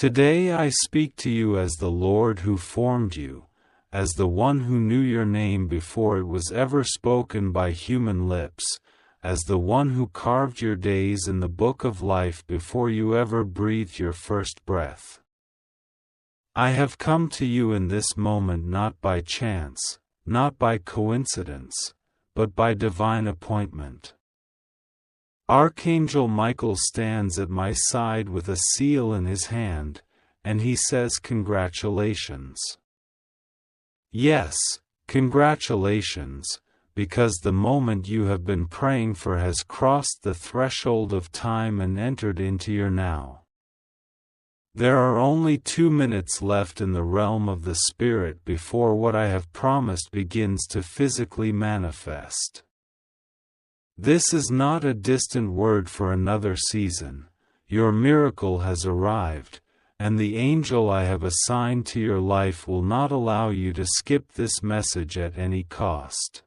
Today I speak to you as the Lord who formed you, as the one who knew your name before it was ever spoken by human lips, as the one who carved your days in the book of life before you ever breathed your first breath. I have come to you in this moment not by chance, not by coincidence, but by divine appointment. Archangel Michael stands at my side with a seal in his hand, and he says congratulations. Yes, congratulations, because the moment you have been praying for has crossed the threshold of time and entered into your now. There are only 2 minutes left in the realm of the Spirit before what I have promised begins to physically manifest. This is not a distant word for another season. Your miracle has arrived, and the angel I have assigned to your life will not allow you to skip this message at any cost.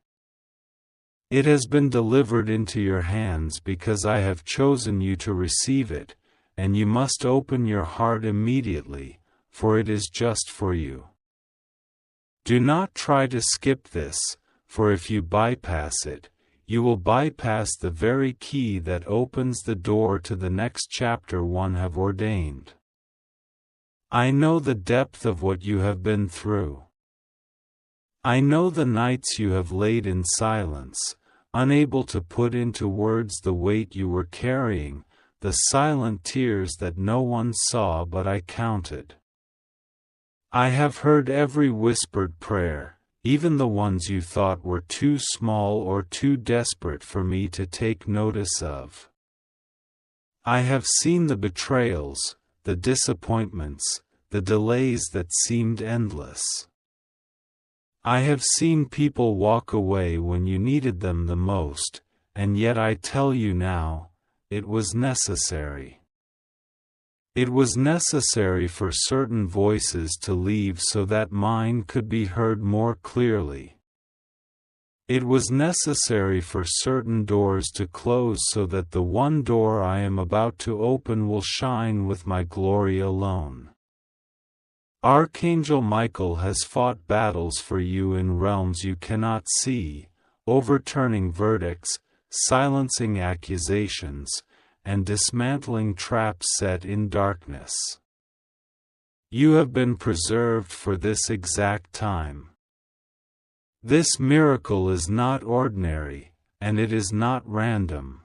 It has been delivered into your hands because I have chosen you to receive it, and you must open your heart immediately, for it is just for you. Do not try to skip this, for if you bypass it, you will bypass the very key that opens the door to the next chapter one have ordained. I know the depth of what you have been through. I know the nights you have laid in silence, unable to put into words the weight you were carrying, the silent tears that no one saw but I counted. I have heard every whispered prayer, even the ones you thought were too small or too desperate for me to take notice of. I have seen the betrayals, the disappointments, the delays that seemed endless. I have seen people walk away when you needed them the most, and yet I tell you now, it was necessary. It was necessary for certain voices to leave so that mine could be heard more clearly. It was necessary for certain doors to close so that the one door I am about to open will shine with my glory alone. Archangel Michael has fought battles for you in realms you cannot see, overturning verdicts, silencing accusations, and dismantling traps set in darkness. You have been preserved for this exact time. This miracle is not ordinary, and it is not random.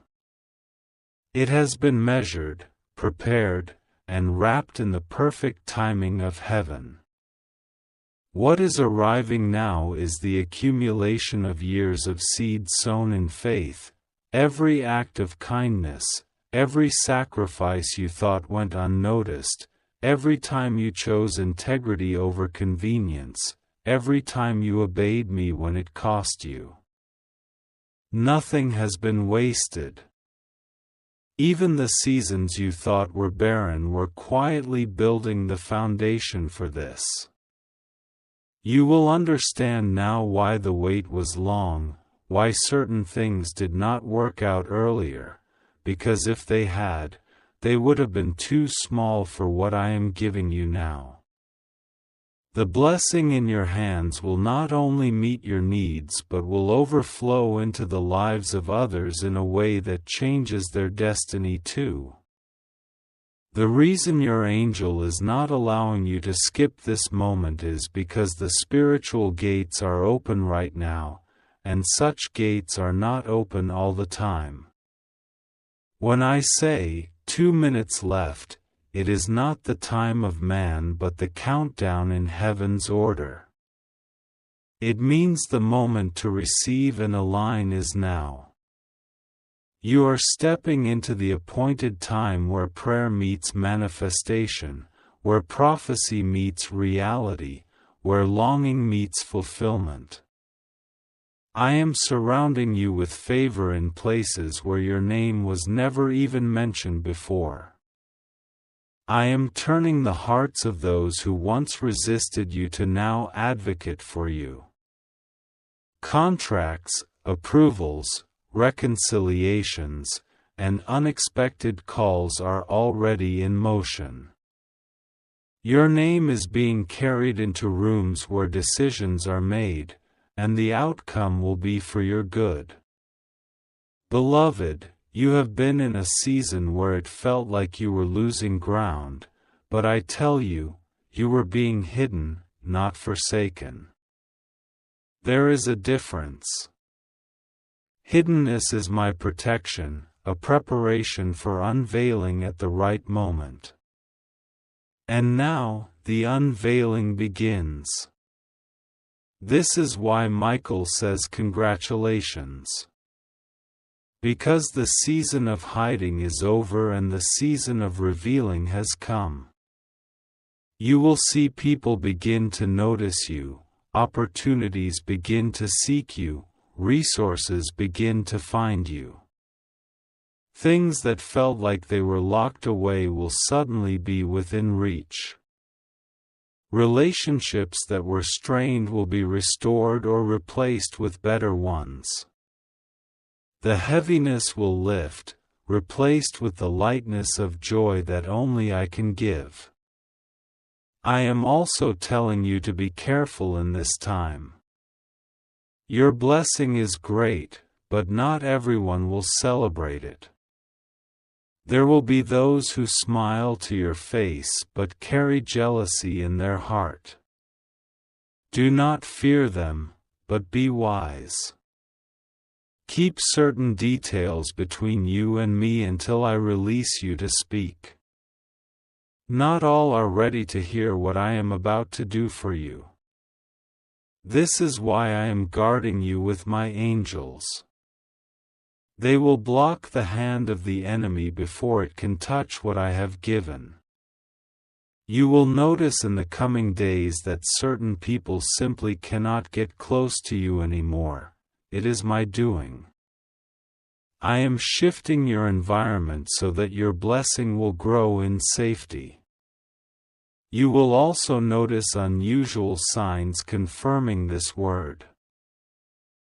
It has been measured, prepared, and wrapped in the perfect timing of heaven. What is arriving now is the accumulation of years of seed sown in faith, every act of kindness, every sacrifice you thought went unnoticed, every time you chose integrity over convenience, every time you obeyed me when it cost you. Nothing has been wasted. Even the seasons you thought were barren were quietly building the foundation for this. You will understand now why the wait was long, why certain things did not work out earlier, because if they had, they would have been too small for what I am giving you now. The blessing in your hands will not only meet your needs but will overflow into the lives of others in a way that changes their destiny too. The reason your angel is not allowing you to skip this moment is because the spiritual gates are open right now, and such gates are not open all the time. When I say, 2 minutes left, it is not the time of man but the countdown in heaven's order. It means the moment to receive and align is now. You are stepping into the appointed time where prayer meets manifestation, where prophecy meets reality, where longing meets fulfillment. I am surrounding you with favor in places where your name was never even mentioned before. I am turning the hearts of those who once resisted you to now advocate for you. Contracts, approvals, reconciliations, and unexpected calls are already in motion. Your name is being carried into rooms where decisions are made, and the outcome will be for your good. Beloved, you have been in a season where it felt like you were losing ground, but I tell you, you were being hidden, not forsaken. There is a difference. Hiddenness is my protection, a preparation for unveiling at the right moment. And now, the unveiling begins. This is why Michael says congratulations. Because the season of hiding is over and the season of revealing has come. You will see people begin to notice you, opportunities begin to seek you, resources begin to find you. Things that felt like they were locked away will suddenly be within reach. Relationships that were strained will be restored or replaced with better ones. The heaviness will lift, replaced with the lightness of joy that only I can give. I am also telling you to be careful in this time. Your blessing is great, but not everyone will celebrate it. There will be those who smile to your face but carry jealousy in their heart. Do not fear them, but be wise. Keep certain details between you and me until I release you to speak. Not all are ready to hear what I am about to do for you. This is why I am guarding you with my angels. They will block the hand of the enemy before it can touch what I have given. You will notice in the coming days that certain people simply cannot get close to you anymore. It is my doing. I am shifting your environment so that your blessing will grow in safety. You will also notice unusual signs confirming this word.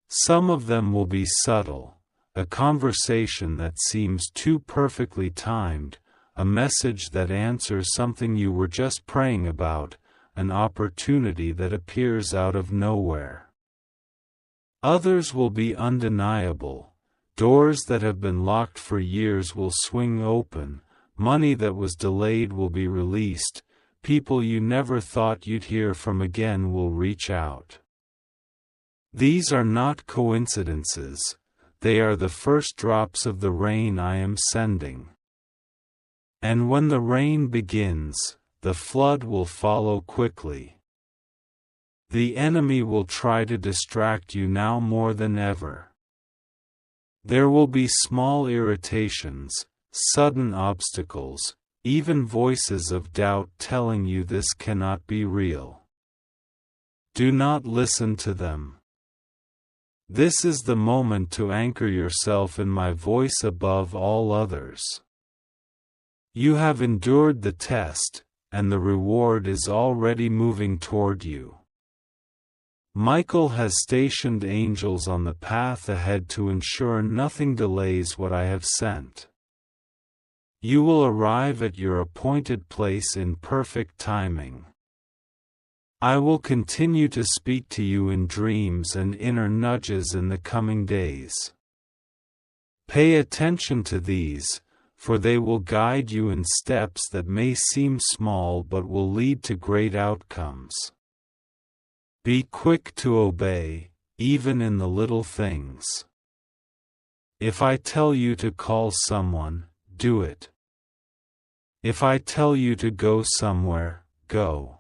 Some of them will be subtle, a conversation that seems too perfectly timed, a message that answers something you were just praying about, an opportunity that appears out of nowhere. Others will be undeniable. Doors that have been locked for years will swing open, money that was delayed will be released, people you never thought you'd hear from again will reach out. These are not coincidences, they are the first drops of the rain I am sending. And when the rain begins, the flood will follow quickly. The enemy will try to distract you now more than ever. There will be small irritations, sudden obstacles, even voices of doubt telling you this cannot be real. Do not listen to them. This is the moment to anchor yourself in my voice above all others. You have endured the test, and the reward is already moving toward you. Michael has stationed angels on the path ahead to ensure nothing delays what I have sent. You will arrive at your appointed place in perfect timing. I will continue to speak to you in dreams and inner nudges in the coming days. Pay attention to these, for they will guide you in steps that may seem small but will lead to great outcomes. Be quick to obey, even in the little things. If I tell you to call someone, do it. If I tell you to go somewhere, go.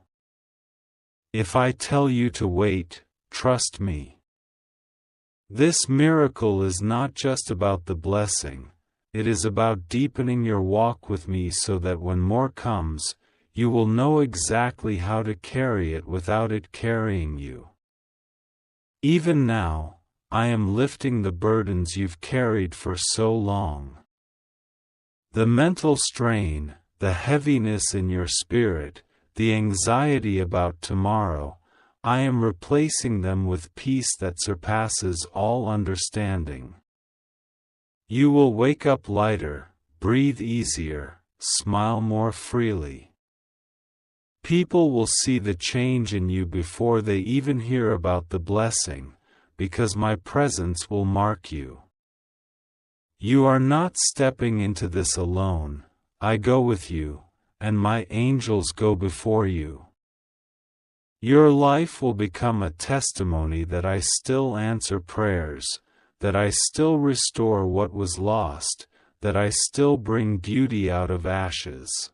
If I tell you to wait, trust me. This miracle is not just about the blessing, it is about deepening your walk with me so that when more comes, you will know exactly how to carry it without it carrying you. Even now, I am lifting the burdens you've carried for so long. The mental strain, the heaviness in your spirit, the anxiety about tomorrow, I am replacing them with peace that surpasses all understanding. You will wake up lighter, breathe easier, smile more freely. People will see the change in you before they even hear about the blessing, because my presence will mark you. You are not stepping into this alone. I go with you, and my angels go before you. Your life will become a testimony that I still answer prayers, that I still restore what was lost, that I still bring beauty out of ashes.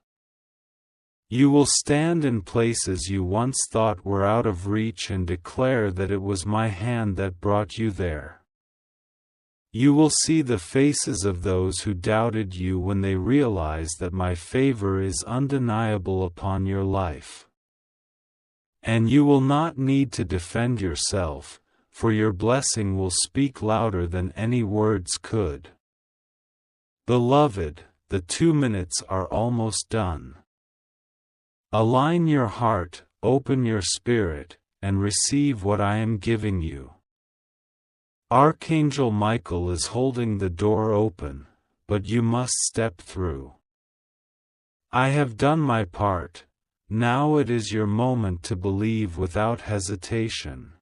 You will stand in places you once thought were out of reach and declare that it was my hand that brought you there. You will see the faces of those who doubted you when they realize that my favor is undeniable upon your life. And you will not need to defend yourself, for your blessing will speak louder than any words could. Beloved, the 2 minutes are almost done. Align your heart, open your spirit, and receive what I am giving you. Archangel Michael is holding the door open, but you must step through. I have done my part. Now it is your moment to believe without hesitation.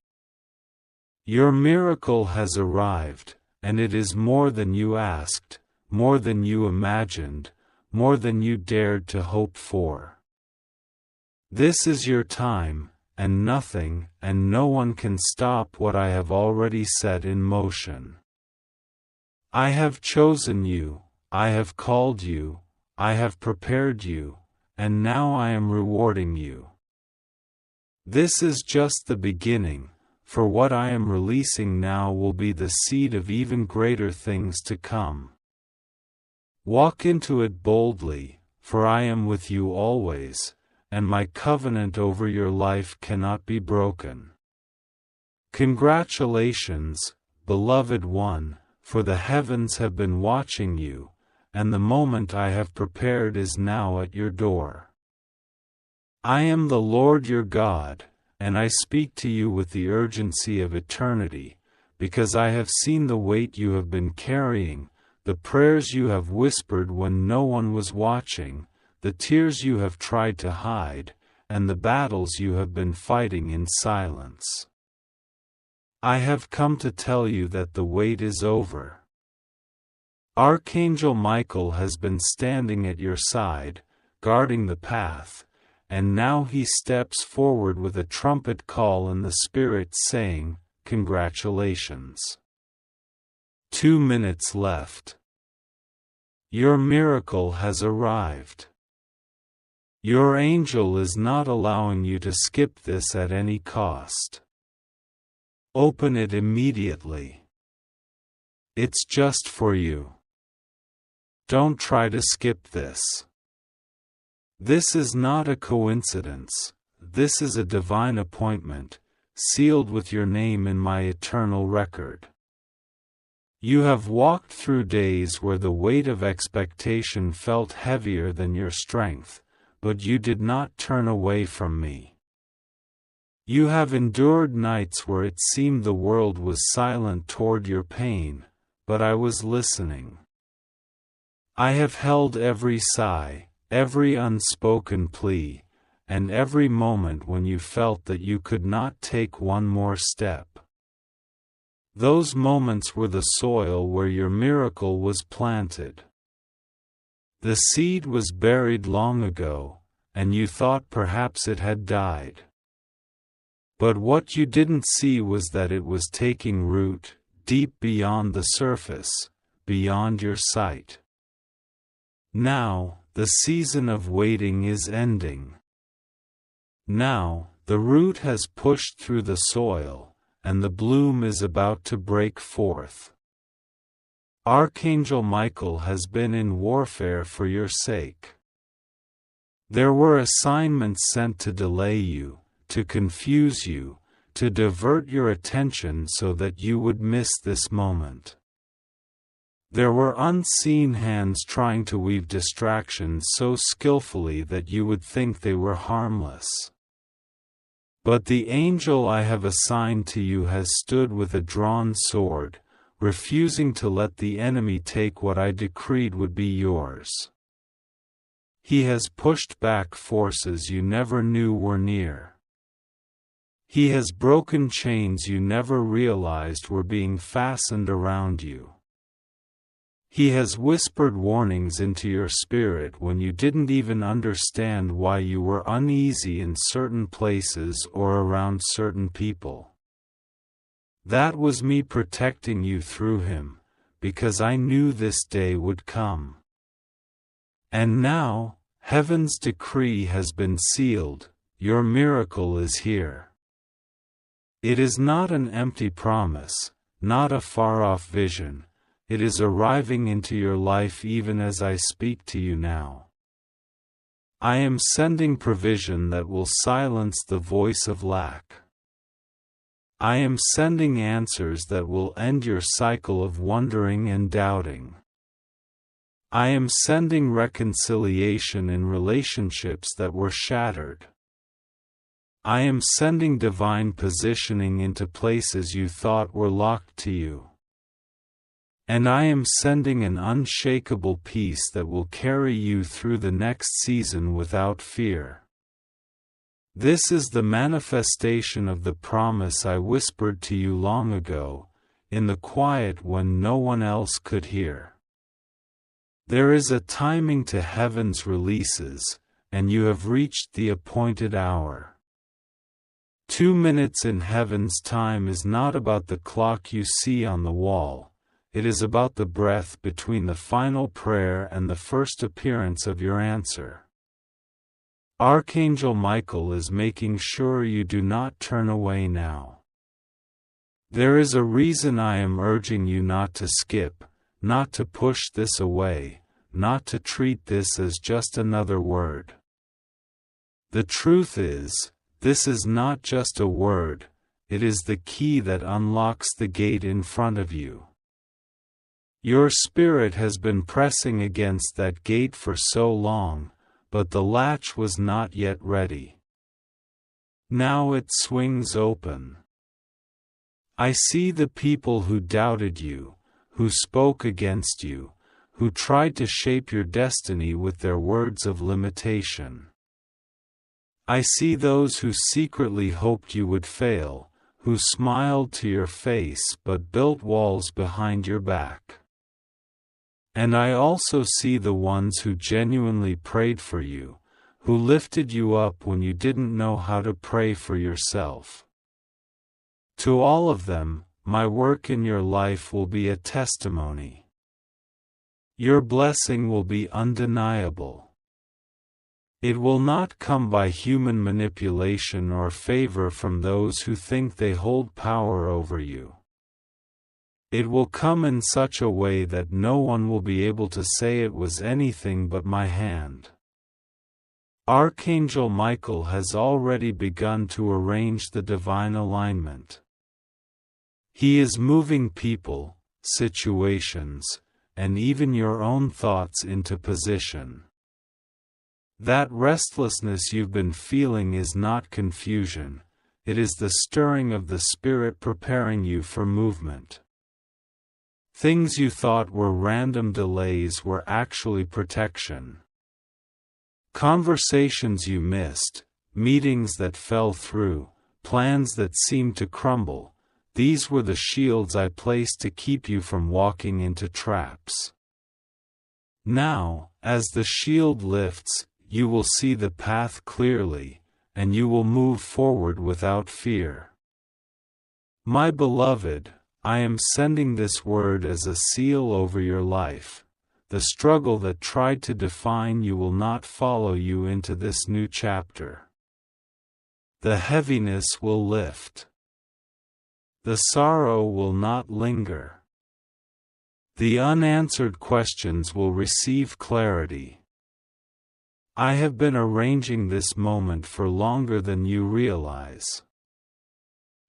Your miracle has arrived, and it is more than you asked, more than you imagined, more than you dared to hope for. This is your time, and nothing and no one can stop what I have already set in motion. I have chosen you, I have called you, I have prepared you, and now I am rewarding you. This is just the beginning, for what I am releasing now will be the seed of even greater things to come. Walk into it boldly, for I am with you always, and my covenant over your life cannot be broken. Congratulations, beloved one, for the heavens have been watching you, and the moment I have prepared is now at your door. I am the Lord your God, and I speak to you with the urgency of eternity, because I have seen the weight you have been carrying, the prayers you have whispered when no one was watching, the tears you have tried to hide, and the battles you have been fighting in silence. I have come to tell you that the wait is over. Archangel Michael has been standing at your side, guarding the path, and now he steps forward with a trumpet call in the spirit saying, "Congratulations. 2 minutes left. Your miracle has arrived. Your angel is not allowing you to skip this at any cost. Open it immediately. It's just for you. Don't try to skip this. This is not a coincidence, this is a divine appointment, sealed with your name in my eternal record. You have walked through days where the weight of expectation felt heavier than your strength, but you did not turn away from me. You have endured nights where it seemed the world was silent toward your pain, but I was listening. I have held every sigh, every unspoken plea, and every moment when you felt that you could not take one more step. Those moments were the soil where your miracle was planted. The seed was buried long ago, and you thought perhaps it had died. But what you didn't see was that it was taking root, deep beyond the surface, beyond your sight. Now, the season of waiting is ending. Now, the root has pushed through the soil, and the bloom is about to break forth. Archangel Michael has been in warfare for your sake. There were assignments sent to delay you, to confuse you, to divert your attention so that you would miss this moment. There were unseen hands trying to weave distractions so skillfully that you would think they were harmless. But the angel I have assigned to you has stood with a drawn sword, refusing to let the enemy take what I decreed would be yours. He has pushed back forces you never knew were near. He has broken chains you never realized were being fastened around you. He has whispered warnings into your spirit when you didn't even understand why you were uneasy in certain places or around certain people. That was me protecting you through him, because I knew this day would come. And now, heaven's decree has been sealed, your miracle is here. It is not an empty promise, not a far-off vision, it is arriving into your life even as I speak to you now. I am sending provision that will silence the voice of lack. I am sending answers that will end your cycle of wondering and doubting. I am sending reconciliation in relationships that were shattered. I am sending divine positioning into places you thought were locked to you. And I am sending an unshakable peace that will carry you through the next season without fear. This is the manifestation of the promise I whispered to you long ago, in the quiet when no one else could hear. There is a timing to heaven's releases, and you have reached the appointed hour. 2 minutes in heaven's time is not about the clock you see on the wall, it is about the breath between the final prayer and the first appearance of your answer. Archangel Michael is making sure you do not turn away now. There is a reason I am urging you not to skip, not to push this away, not to treat this as just another word. The truth is, this is not just a word, it is the key that unlocks the gate in front of you. Your spirit has been pressing against that gate for so long, but the latch was not yet ready. Now it swings open. I see the people who doubted you, who spoke against you, who tried to shape your destiny with their words of limitation. I see those who secretly hoped you would fail, who smiled to your face but built walls behind your back. And I also see the ones who genuinely prayed for you, who lifted you up when you didn't know how to pray for yourself. To all of them, my work in your life will be a testimony. Your blessing will be undeniable. It will not come by human manipulation or favor from those who think they hold power over you. It will come in such a way that no one will be able to say it was anything but my hand. Archangel Michael has already begun to arrange the divine alignment. He is moving people, situations, and even your own thoughts into position. That restlessness you've been feeling is not confusion, it is the stirring of the Spirit preparing you for movement. Things you thought were random delays were actually protection. Conversations you missed, meetings that fell through, plans that seemed to crumble, these were the shields I placed to keep you from walking into traps. Now, as the shield lifts, you will see the path clearly, and you will move forward without fear. My beloved, I am sending this word as a seal over your life. The struggle that tried to define you will not follow you into this new chapter. The heaviness will lift. The sorrow will not linger. The unanswered questions will receive clarity. I have been arranging this moment for longer than you realize.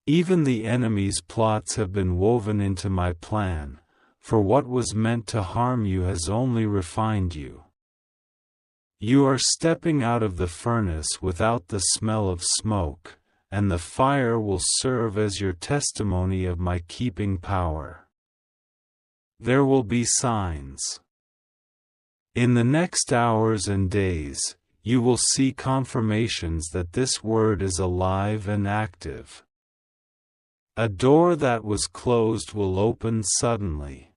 Even the enemy's plots have been woven into my plan, for what was meant to harm you has only refined you. You are stepping out of the furnace without the smell of smoke, and the fire will serve as your testimony of my keeping power. There will be signs. In the next hours and days, you will see confirmations that this word is alive and active. A door that was closed will open suddenly.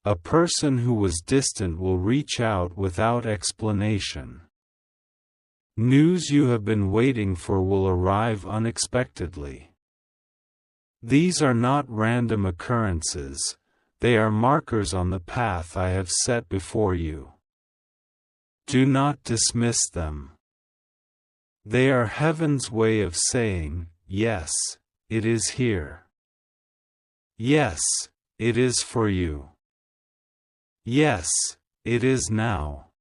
A person who was distant will reach out without explanation. News you have been waiting for will arrive unexpectedly. These are not random occurrences, they are markers on the path I have set before you. Do not dismiss them. They are heaven's way of saying, yes, it is here. Yes, it is for you. Yes, it is now.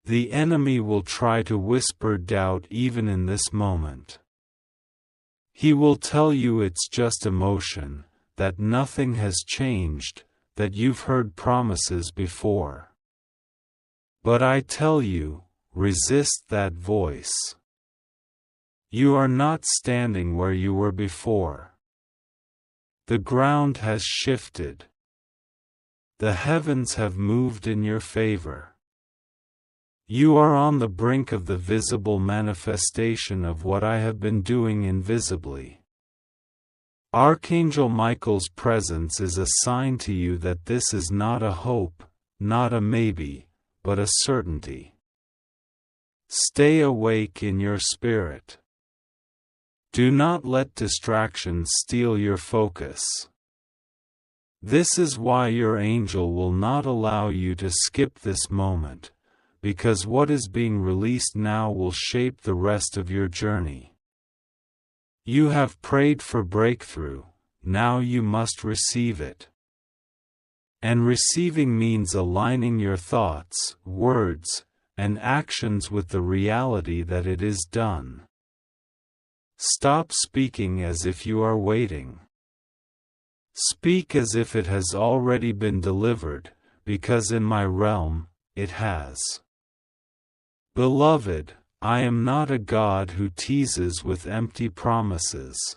The enemy will try to whisper doubt even in this moment. He will tell you it's just emotion, that nothing has changed, that you've heard promises before. But I tell you, resist that voice. You are not standing where you were before. The ground has shifted. The heavens have moved in your favor. You are on the brink of the visible manifestation of what I have been doing invisibly. Archangel Michael's presence is a sign to you that this is not a hope, not a maybe, but a certainty. Stay awake in your spirit. Do not let distractions steal your focus. This is why your angel will not allow you to skip this moment, because what is being released now will shape the rest of your journey. You have prayed for breakthrough, now you must receive it. And receiving means aligning your thoughts, words, and actions with the reality that it is done. Stop speaking as if you are waiting. Speak as if it has already been delivered, because in my realm, it has. Beloved, I am not a God who teases with empty promises.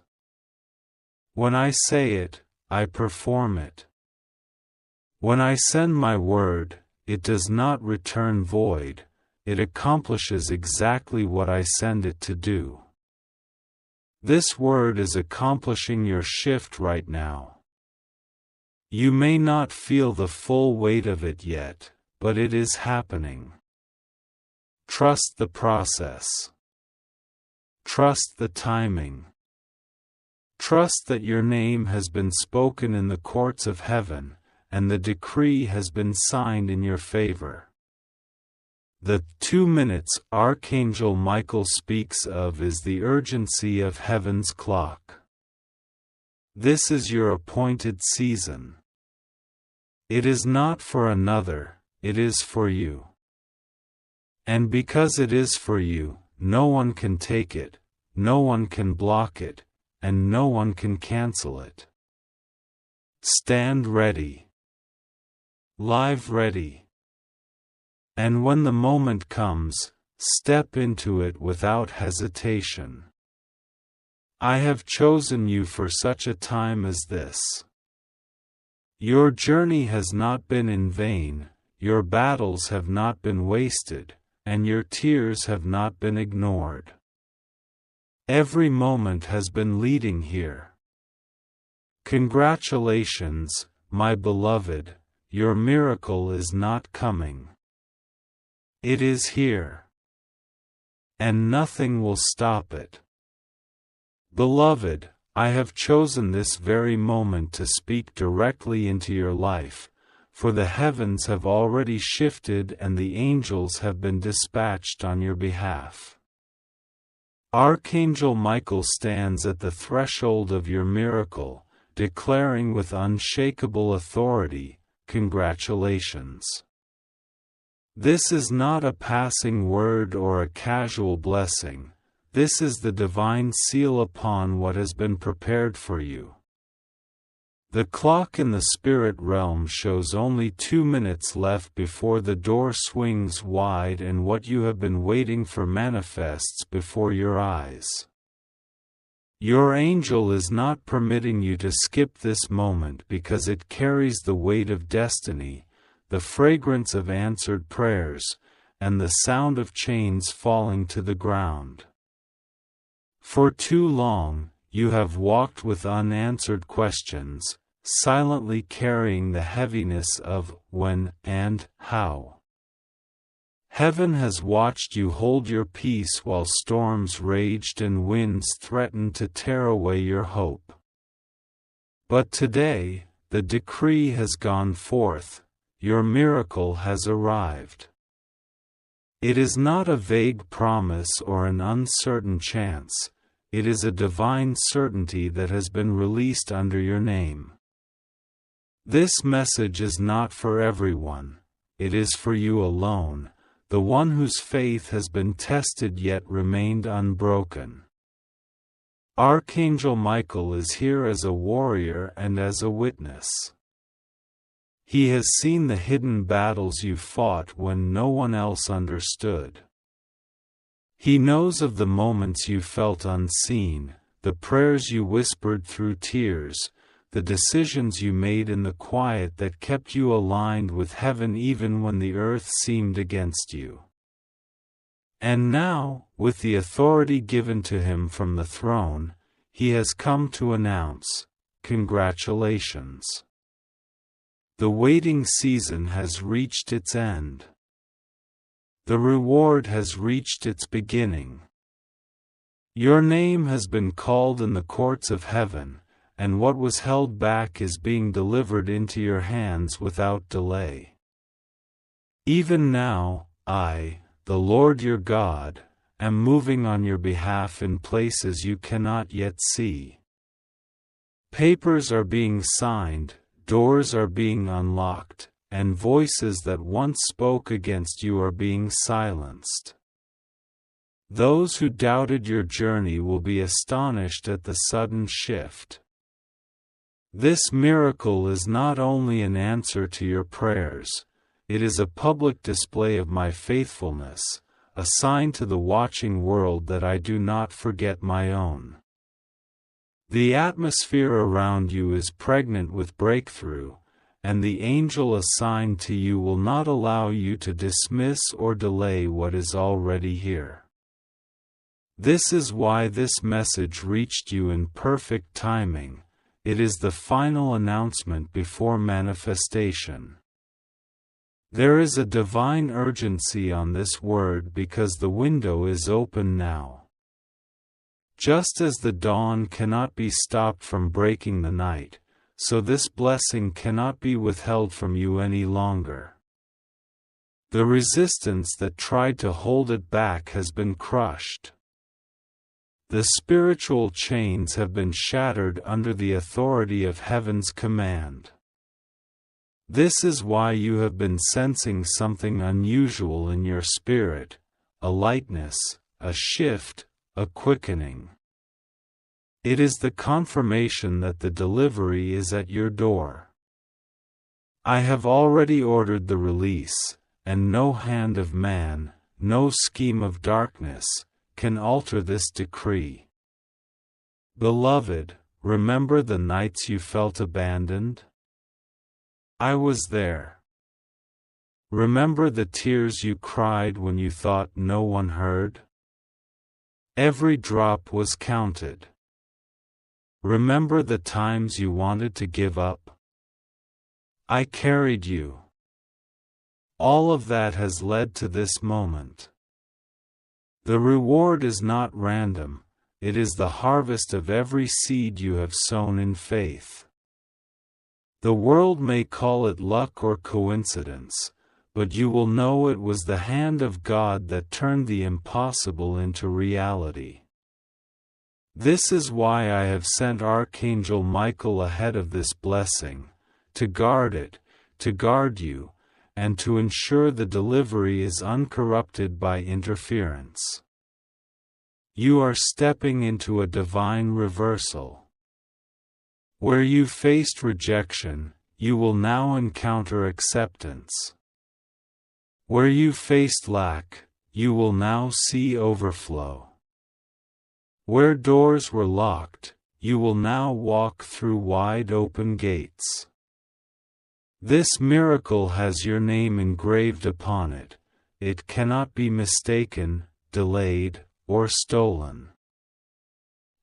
When I say it, I perform it. When I send my word, it does not return void, it accomplishes exactly what I send it to do. This word is accomplishing your shift right now. You may not feel the full weight of it yet, but it is happening. Trust the process. Trust the timing. Trust that your name has been spoken in the courts of heaven, and the decree has been signed in your favor. The 2 minutes Archangel Michael speaks of is the urgency of heaven's clock. This is your appointed season. It is not for another, it is for you. And because it is for you, no one can take it, no one can block it, and no one can cancel it. Stand ready. Live ready. And when the moment comes, step into it without hesitation. I have chosen you for such a time as this. Your journey has not been in vain, your battles have not been wasted, and your tears have not been ignored. Every moment has been leading here. Congratulations, my beloved, your miracle is not coming. It is here. And nothing will stop it. Beloved, I have chosen this very moment to speak directly into your life, for the heavens have already shifted and the angels have been dispatched on your behalf. Archangel Michael stands at the threshold of your miracle, declaring with unshakable authority, congratulations. This is not a passing word or a casual blessing, this is the divine seal upon what has been prepared for you. The clock in the spirit realm shows only 2 minutes left before the door swings wide and what you have been waiting for manifests before your eyes. Your angel is not permitting you to skip this moment because it carries the weight of destiny, the fragrance of answered prayers, and the sound of chains falling to the ground. For too long, you have walked with unanswered questions, silently carrying the heaviness of when and how. Heaven has watched you hold your peace while storms raged and winds threatened to tear away your hope. But today, the decree has gone forth, your miracle has arrived. It is not a vague promise or an uncertain chance, it is a divine certainty that has been released under your name. This message is not for everyone, it is for you alone, the one whose faith has been tested yet remained unbroken. Archangel Michael is here as a warrior and as a witness. He has seen the hidden battles you fought when no one else understood. He knows of the moments you felt unseen, the prayers you whispered through tears, the decisions you made in the quiet that kept you aligned with heaven even when the earth seemed against you. And now, with the authority given to him from the throne, he has come to announce, congratulations. The waiting season has reached its end. The reward has reached its beginning. Your name has been called in the courts of heaven, and what was held back is being delivered into your hands without delay. Even now, I, the Lord your God, am moving on your behalf in places you cannot yet see. Papers are being signed, doors are being unlocked, and voices that once spoke against you are being silenced. Those who doubted your journey will be astonished at the sudden shift. This miracle is not only an answer to your prayers, it is a public display of my faithfulness, a sign to the watching world that I do not forget my own. The atmosphere around you is pregnant with breakthrough, and the angel assigned to you will not allow you to dismiss or delay what is already here. This is why this message reached you in perfect timing. It is the final announcement before manifestation. There is a divine urgency on this word because the window is open now. Just as the dawn cannot be stopped from breaking the night, so this blessing cannot be withheld from you any longer. The resistance that tried to hold it back has been crushed. The spiritual chains have been shattered under the authority of heaven's command. This is why you have been sensing something unusual in your spirit, a lightness, a shift, a quickening. It is the confirmation that the delivery is at your door. I have already ordered the release, and no hand of man, no scheme of darkness, can alter this decree. Beloved, remember the nights you felt abandoned? I was there. Remember the tears you cried when you thought no one heard? Every drop was counted. Remember the times you wanted to give up? I carried you. All of that has led to this moment. The reward is not random, it is the harvest of every seed you have sown in faith. The world may call it luck or coincidence, but you will know it was the hand of God that turned the impossible into reality. This is why I have sent Archangel Michael ahead of this blessing, to guard it, to guard you, and to ensure the delivery is uncorrupted by interference. You are stepping into a divine reversal. Where you faced rejection, you will now encounter acceptance. Where you faced lack, you will now see overflow. Where doors were locked, you will now walk through wide open gates. This miracle has your name engraved upon it. It cannot be mistaken, delayed, or stolen.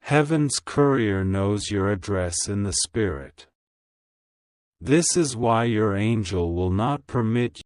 Heaven's courier knows your address in the spirit. This is why your angel will not permit